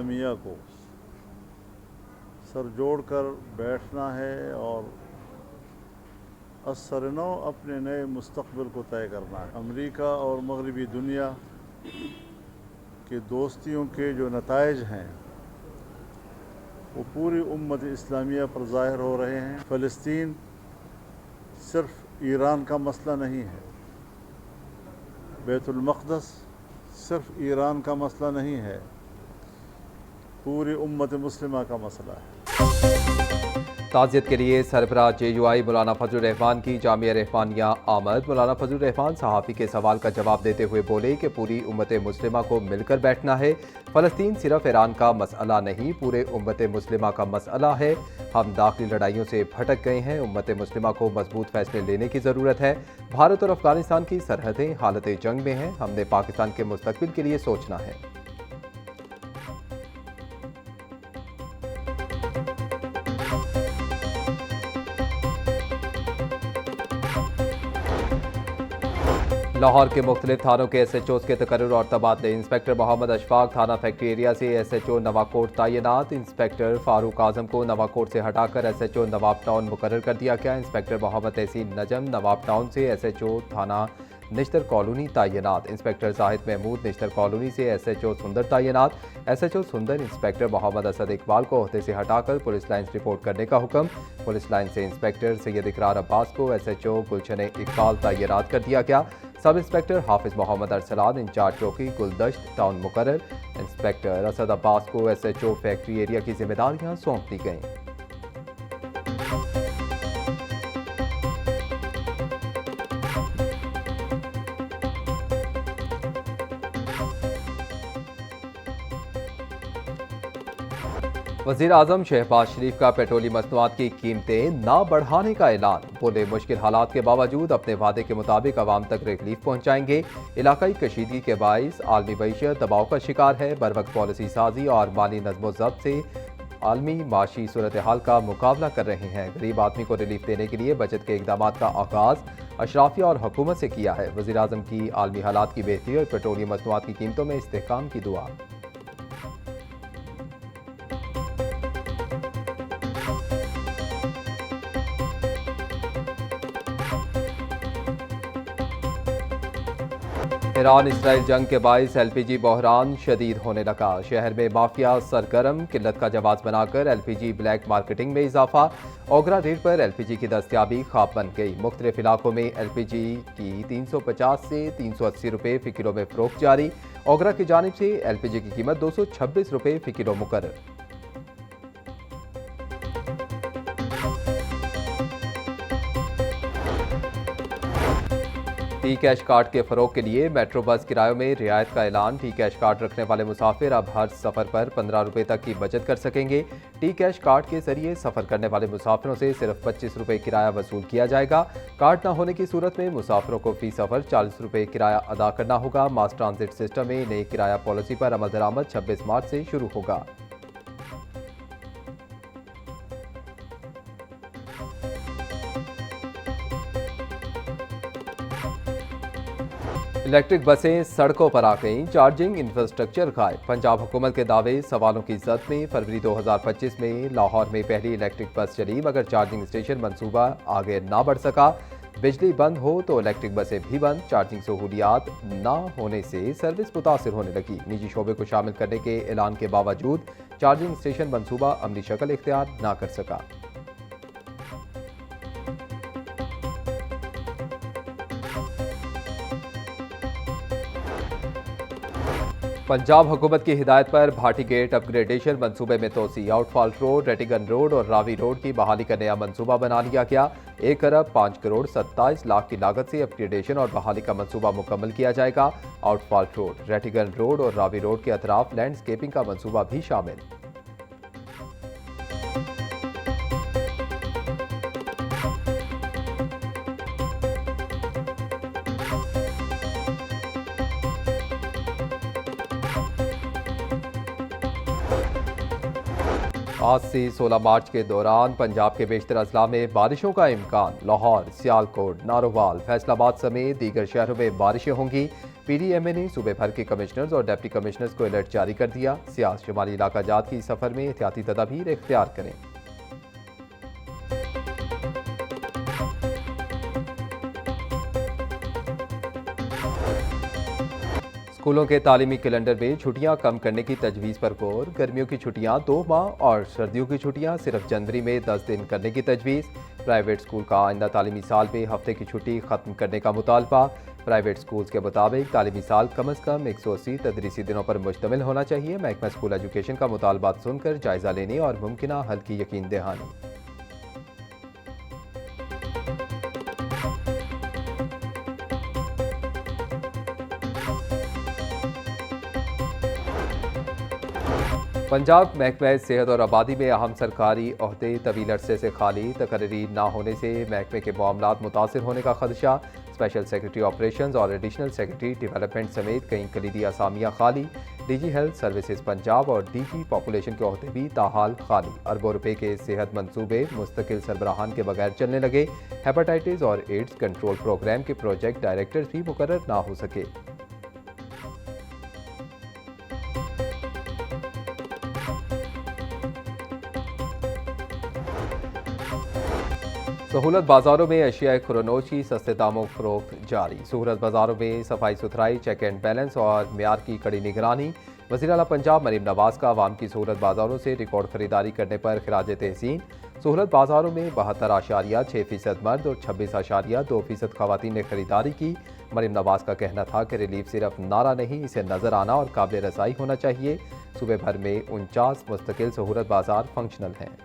इस्लामिया को सर जोड़ कर बैठना है और असरनो अपने नए मुस्तक़बिल को तय करना है। अमेरिका और मगरबी दुनिया के दोस्तियों के जो नताइज हैं वो पूरी उम्मत इस्लामिया पर ज़ाहिर हो रहे हैं। फ़लस्तीन सिर्फ़ ईरान का मसला नहीं है, बैतुल मक़दस सिर्फ़ ईरान का मसला नहीं है, पूरी उम्मत मुस्लिमा का मसला है। ताज़ियत के लिए सरबराह JUI मौलाना फजलुर रहमान की जामिया रहमानिया आमद। मौलाना फजलुर रहमान सहाफ़ी के सवाल का जवाब देते हुए बोले कि पूरी उम्मत मुस्लिमा को मिलकर बैठना है। फ़लस्तीन सिर्फ ईरान का मसला नहीं, पूरे उम्मत मुस्लिमा का मसला है। हम दाखिली लड़ाइयों से भटक गए हैं। उम्मत मुस्लिमा को मजबूत फैसले लेने की ज़रूरत है। भारत और अफगानिस्तान की सरहदें हालत जंग में हैं। हमने पाकिस्तान के मुस्तक़बिल के लिए सोचना है। लाहौर के मुख्तलिफ थानों के SHOs के तकर्रुर और तबादले। इंस्पेक्टर मोहम्मद अशफाक थाना फैक्ट्री एरिया से SHO नवाकोट तैनात। इंस्पेक्टर फारूक आजम को नवाकोट से हटाकर SHO नवाब टाउन मुकर्रर कर दिया गया। इंस्पेक्टर मोहम्मद तहसीन नजम नवाब टाउन से SHO थाना निश्तर कॉलोनी तैनात। इंस्पेक्टर जाहिद महमूद निश्तर कॉलोनी से SHO सुंदर तैनात। SHO सुंदर इंस्पेक्टर मोहम्मद असद इकबाल को ओहदे से हटाकर पुलिस लाइन रिपोर्ट करने का हुक्म। पुलिस लाइन से इंस्पेक्टर सैयद इकरार अब्बास को SHO गुलशन इकबाल तैनात कर दिया गया। सब इंस्पेक्टर हाफिज मोहम्मद अरसलान इंचार्ज चौकी गुलदश्त टाउन मुकर्रर। इंस्पेक्टर असद अब्बास को SHO फैक्ट्री एरिया की जिम्मेदारियां सौंप दी गईं। वज़ीर आज़म शहबाज शरीफ का पेट्रोलियम मसनूआत की कीमतें ना बढ़ाने का ऐलान। बोले मुश्किल हालात के बावजूद अपने वादे के मुताबिक आवाम तक रिलीफ पहुँचाएंगे। इलाकाई कशीदगी के बाइस आलमी मईशत दबाव का शिकार है। बरवक्त पॉलिसी साजी और माली नज़्मो ज़ब्त से आलमी माशी सूरत हाल का मुकाबला कर रहे हैं। गरीब आदमी को रिलीफ देने के लिए बचत के इक़दामात का आगाज़ अशराफिया और हुकूमत से किया है। वज़ीर आज़म की आलमी हालात की बेहतरी और पेट्रोलियम मसनूआत की कीमतों में इस्तेहकाम की दुआ। ईरान इसराइल जंग के बाइस LPG बहरान शदीद होने लगा। शहर में माफिया सरगर्म, किल्लत का जवाब बनाकर LPG ब्लैक मार्केटिंग में इजाफा। ओगरा रेट पर LPG की दस्तियाबी ख्वाब बन गई। मुख्तलिफ इलाकों में LPG की 350 से 380 रुपये फ़ी किलो में फ़रोख्त जारी। ओगरा की जानिब से LPG की कीमत 226 रुपये फ़ी किलो मुकर्रर। टी कैश कार्ड के फरोग के लिए मेट्रो बस किरायों में रियायत का ऐलान। टी कैश कार्ड रखने वाले मुसाफिर अब हर सफ़र पर 15 रुपये तक की बचत कर सकेंगे। टी कैश कार्ड के जरिए सफ़र करने वाले मुसाफिरों से सिर्फ 25 रुपये किराया वसूल किया जाएगा। कार्ड न होने की सूरत में मुसाफिरों को फी सफ़र 40 रुपये किराया अदा करना होगा। मास ट्रांजिट सिस्टम में नई किराया पॉलिसी पर अमल दरामद 26 मार्च से शुरू होगा। इलेक्ट्रिक बसें सड़कों पर आ गईं, चार्जिंग इंफ्रास्ट्रक्चर गायब। पंजाब हुकूमत के दावे सवालों की जद में फरवरी 2025 में लाहौर में पहली इलेक्ट्रिक बस चली, मगर चार्जिंग स्टेशन मंसूबा आगे ना बढ़ सका। बिजली बंद हो तो इलेक्ट्रिक बसें भी बंद। चार्जिंग सहूलियात ना होने से सर्विस मुतासिर होने लगी। निजी शोबे को शामिल करने के ऐलान के बावजूद चार्जिंग स्टेशन मंसूबा अमली शक्ल इख्तियार ना कर सका। पंजाब हुकूमत की हिदायत पर भाटी गेट अपग्रेडेशन मंसूबे में तोसी। आउटफॉल रोड, रेटिगन रोड और रावी रोड की बहाली का नया मंसूबा बना लिया गया। 1 अरब 5 करोड़ 27 लाख की लागत से अपग्रेडेशन और बहाली का मंसूबा मुकम्मल किया जाएगा। आउटफॉल रोड, रेटिगन रोड और रावी रोड के अतराफ लैंडस्केपिंग का मंसूबा भी शामिल। आज से 16 मार्च के दौरान पंजाब के बेशतर अजला में बारिशों का इम्कान। लाहौर, सियालकोट, नारोवाल, फैसलाबाद समेत दीगर शहरों में बारिशें होंगी। PDMA ने सूबे भर के कमिश्नर्स और डिप्टी कमिश्नर्स को अलर्ट जारी कर दिया। सियाह शुमाली इलाका जात की सफर में एहतियाती तदाबीर इख्तियार करें। स्कूलों के तालीमी कैलेंडर में छुट्टियां कम करने की तजवीज़ पर गौर। गर्मियों की छुट्टियां 2 माह और सर्दियों की छुट्टियां सिर्फ जनवरी में 10 दिन करने की तजवीज़। प्राइवेट स्कूल का आइंदा तालीमी साल में हफ्ते की छुट्टी ख़त्म करने का मुतालबा। प्राइवेट स्कूल्स के मुताबिक तालीमी साल कम अज़ कम 180 तदरीसी दिनों पर मुश्तमिल होना चाहिए। महकमा स्कूल एजुकेशन का मुतालबात सुनकर जायज़ा लेने और मुमकिन हल की यकीन दहानी। पंजाब महकमा सेहत और आबादी में अहम सरकारी ओहदे तवील अरसे से खाली। तकर्री ना होने से महकमे के मामलात मुतासिर होने का खदशा। स्पेशल सेक्रेटरी ऑपरेशंस और एडिशनल सेक्रेटरी डेवलपमेंट समेत कई कलीदी असामियाँ खाली। DG हेल्थ सर्विसेज पंजाब और DG पॉपुलेशन के ओहदे भी ताहाल खाली। अरबों रुपए के सेहत मंसूबे मुस्तकिल सरबराहान के बगैर चलने लगे। हेपेटाइटिस और एड्स कंट्रोल प्रोग्राम के प्रोजेक्ट डायरेक्टर्स भी मुकर्रर ना हो सके। सहूलत बाजारों में अशिया खुरनोश की सस्ते दामों फरोख्त जारी। सहूलत बाजारों में सफाई सुथराई, चेक एंड बैलेंस और म्यार की कड़ी निगरानी। वज़ीर आला पंजाब मरीम नवाज का अवाम की सहूलत बाजारों से रिकॉर्ड खरीदारी करने पर खिराज तहसीन। सहूलत बाजारों में 72.6% मर्द और 26.2% खवातीन ने खरीदारी की। मरीम नवाज का कहना था कि रिलीफ सिर्फ नारा नहीं, इसे नजर आना और काबिल रसाई होना चाहिए। सूबे भर में 49 मुस्तकिल सहूलत बाजार फंक्शनल हैं।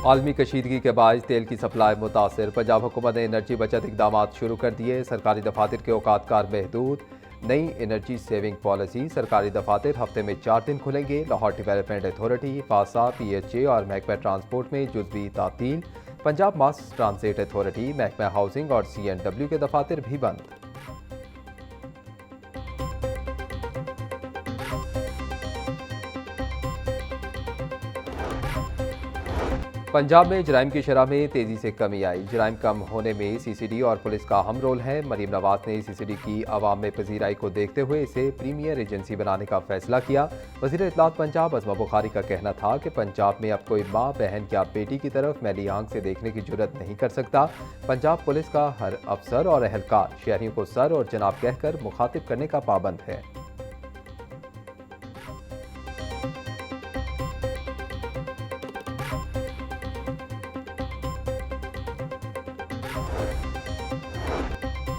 आलमी कशीदगी के बायस तेल की सप्लाई मुतासिर। पंजाब हुकूमत ने एनर्जी बचत इकदाम शुरू कर दिए। सरकारी दफातर के औकात कार महदूद। नई एनर्जी सेविंग पॉलिसी। सरकारी दफातर हफ्ते में 4 दिन खुलेंगे। Lahore development authority, fossa, PHA और महकमा ट्रांसपोर्ट में जुज़वी तातील। पंजाब मास ट्रांसिट अथॉरिटी, महकमा हाउसिंग और CNW के दफातर भी बंद। पंजाब में जराइम की शरह में तेजी से कमी आई। जराइम कम होने में CCD और पुलिस का अहम रोल है। मरीम नवाज ने CCD की आवाम में पजीराई को देखते हुए इसे प्रीमियर एजेंसी बनाने का फैसला किया। वज़ीर इत्तलात पंजाब अज़मा बुखारी का कहना था कि पंजाब में अब कोई माँ, बहन या बेटी की तरफ मैली आंख से देखने की जुर्रत नहीं कर सकता। पंजाब पुलिस का हर अफसर और एहलकार शहरियों को सर और जनाब कहकर मुखातिब करने का पाबंद है।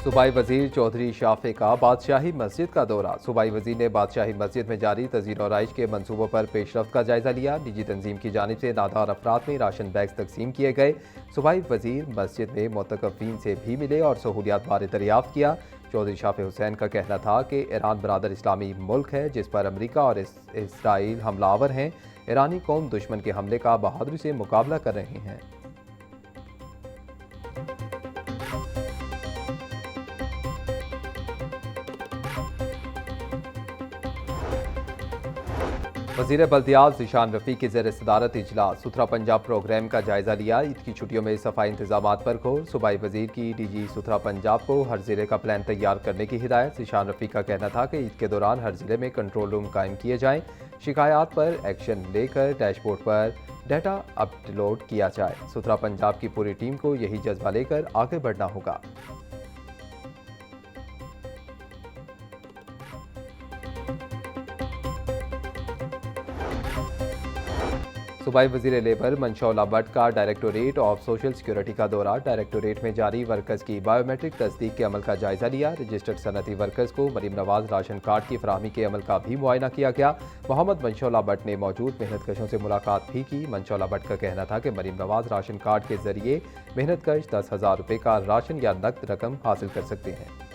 सूबाई वजीर चौधरी शाफे का बादशाही मस्जिद का दौरा। सूबाई वजीर ने बादशाही मस्जिद में जारी तज़ीर और आइश के मनसूबों पर पेशरफ्त का जायजा लिया। निजी तंजीम की जानिब से नादार अफराद में राशन बैग्स तकसीम किए गए। सूबाई वजीर मस्जिद में मुतकफ़ीन से भी मिले और सहूलियात बारे दरियाफ्त किया। चौधरी शाफे हुसैन का कहना था कि ईरान बरादर इस्लामी मुल्क है जिस पर अमरीका और इसराइल हमलावर हैं। ईरानी कौम दुश्मन के हमले का बहादुरी से मुकाबला कर रहे हैं। वज़ीर बल्दियात ज़ीशान रफ़ी के ज़ेर सदारत इजलास। सुथरा पंजाब प्रोग्राम का जायज़ा लिया। ईद की छुट्टियों में सफाई इंतजामात पर गौर। सूबाई वज़ीर की DG सुथरा पंजाब को हर ज़िले का प्लान तैयार करने की हिदायत। ज़ीशान रफ़ी का कहना था कि ईद के दौरान हर ज़िले में कंट्रोल रूम कायम किए जाएँ। शिकायत पर एक्शन लेकर डैशबोर्ड पर डाटा अपलोड किया जाए। सुथरा पंजाब की पूरी टीम को यही जज्बा लेकर आगे बढ़ना होगा। सूबाई वज़ीर लेबर मंशौला भट्ट का डायरेक्टोरेट ऑफ सोशल सिक्योरिटी का दौरा। डायरेक्टोरेट में जारी वर्कर्स की बायोमेट्रिक तस्दीक के अमल का जायजा लिया। रजिस्टर्ड सनती वर्कर्स को मरीम नवाज राशन कार्ड की फराहमी के अमल का भी मुआयना किया गया। मोहम्मद मंशौला भट्ट ने मौजूद मेहनतकशों से मुलाकात भी की। मंशौला भट्ट का कहना था कि मरीम नवाज राशन कार्ड के जरिए मेहनतकश 10,000 रुपये का राशन या नकद रकम हासिल कर सकते हैं।